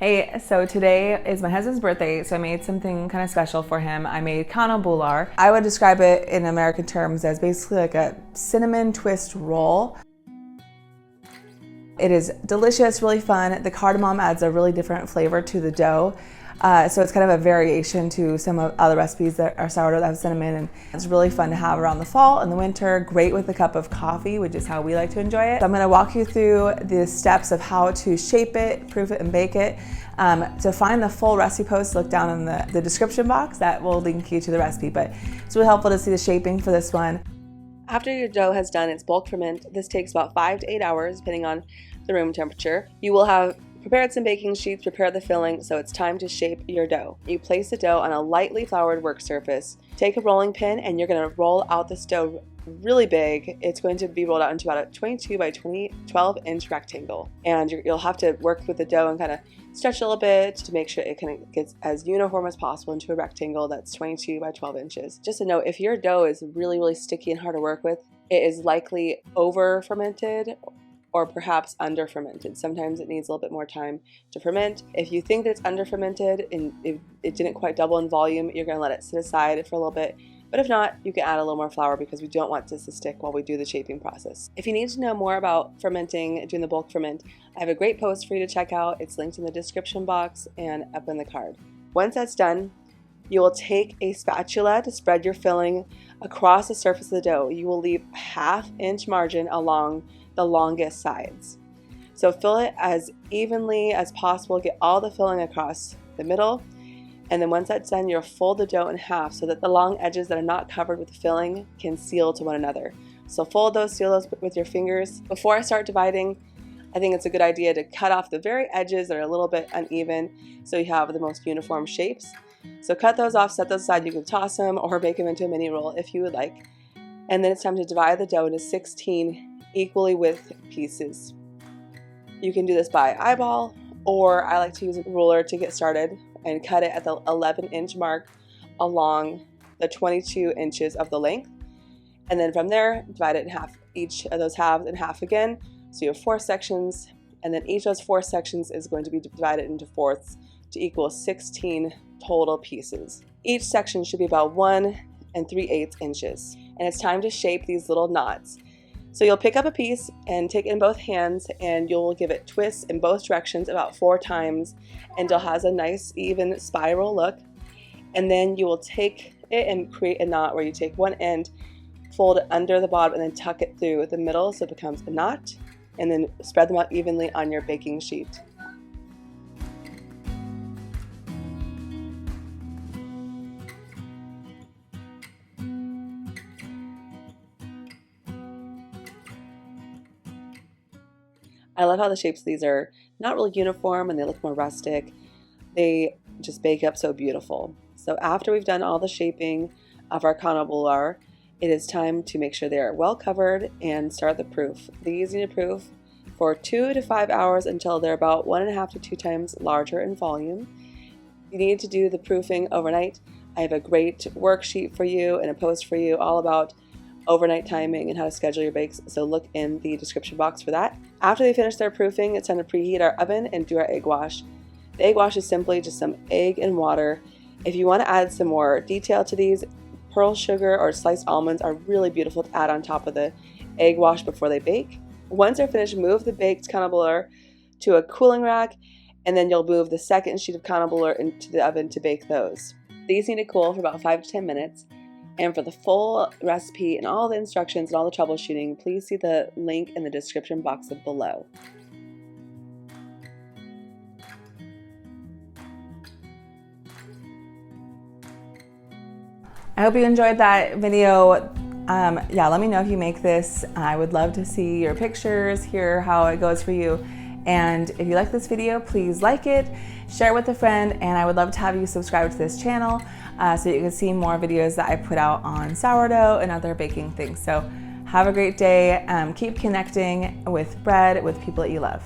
Hey, so today is my husband's birthday, so I made something kind of special for him. I made Kanelbullar. I would describe it in American terms as basically like a cinnamon twist roll. It is delicious, really fun. The cardamom adds a really different flavor to the dough. So it's kind of a variation to some of other recipes that are sourdough that have cinnamon, and it's really fun to have around the fall and the winter. Great with a cup of coffee, which is how we like to enjoy it. So I'm going to walk you through the steps of how to shape it, proof it, and bake it. To find the full recipe post, look down in the description box. That will link you to the recipe, but it's really helpful to see the shaping for this one. After your dough has done its bulk ferment, this takes about 5 to 8 hours depending on the room temperature. You will have prepared some baking sheets, prepare the filling, so it's time to shape your dough. You place the dough on a lightly floured work surface. Take a rolling pin and you're going to roll out this dough really big. It's going to be rolled out into about a 22 by 12 inch rectangle. And you'll have to work with the dough and kind of stretch a little bit to make sure it kind of gets as uniform as possible into a rectangle that's 22 by 12 inches. Just to note, if your dough is really, really sticky and hard to work with, it is likely over fermented or perhaps under fermented. Sometimes it needs a little bit more time to ferment. If you think that it's under fermented and it didn't quite double in volume, you're gonna let it sit aside for a little bit. But if not, you can add a little more flour because we don't want this to stick while we do the shaping process. If you need to know more about fermenting, doing the bulk ferment, I have a great post for you to check out. It's linked in the description box and up in the card. Once that's done, you will take a spatula to spread your filling across the surface of the dough. You will leave a ½ inch margin along the longest sides. So fill it as evenly as possible, get all the filling across the middle, and then once that's done, you'll fold the dough in half so that the long edges that are not covered with the filling can seal to one another. So fold those, seal those with your fingers. Before I start dividing, I think it's a good idea to cut off the very edges that are a little bit uneven so you have the most uniform shapes. So cut those off, set those aside. You can toss them or bake them into a mini roll if you would like. And then it's time to divide the dough into 16 equally width pieces. You can do this by eyeball, or I like to use a ruler to get started and cut it at the 11-inch mark along the 22 inches of the length. And then from there, divide it in half, each of those halves in half again. So you have 4 sections, and then each of those 4 sections is going to be divided into fourths to equal 16 total pieces. Each section should be about 1 3/8 inches. And it's time to shape these little knots. So you'll pick up a piece and take it in both hands, and you'll give it twists in both directions about 4 times until it has a nice even spiral look. And then you will take it and create a knot where you take one end, fold it under the bottom, and then tuck it through the middle so it becomes a knot, and then spread them out evenly on your baking sheet. I love how the shapes of these are not really uniform and they look more rustic. They just bake up so beautiful. So after we've done all the shaping of our Kanelbullar, it is time to make sure they are well covered and start the proof. These need to proof for 2 to 5 hours until they're about 1.5 to 2 times larger in volume. You need to do the proofing overnight. I have a great worksheet for you and a post for you all about overnight timing and how to schedule your bakes, so look in the description box for that. After they finish their proofing, it's time to preheat our oven and do our egg wash. The egg wash is simply just some egg and water. If you want to add some more detail to these, pearl sugar or sliced almonds are really beautiful to add on top of the egg wash before they bake. Once they're finished, move the baked Kanelbullar to a cooling rack, and then you'll move the second sheet of Kanelbullar into the oven to bake those. These need to cool for about 5 to 10 minutes. And for the full recipe and all the instructions and all the troubleshooting, please see the link in the description box below. I hope you enjoyed that video. Yeah, let me know if you make this. I would love to see your pictures, hear how it goes for you. And if you like this video, please like it, share it with a friend, and I would love to have you subscribe to this channel so you can see more videos that I put out on sourdough and other baking things. So have a great day. Keep connecting with bread with people that you love.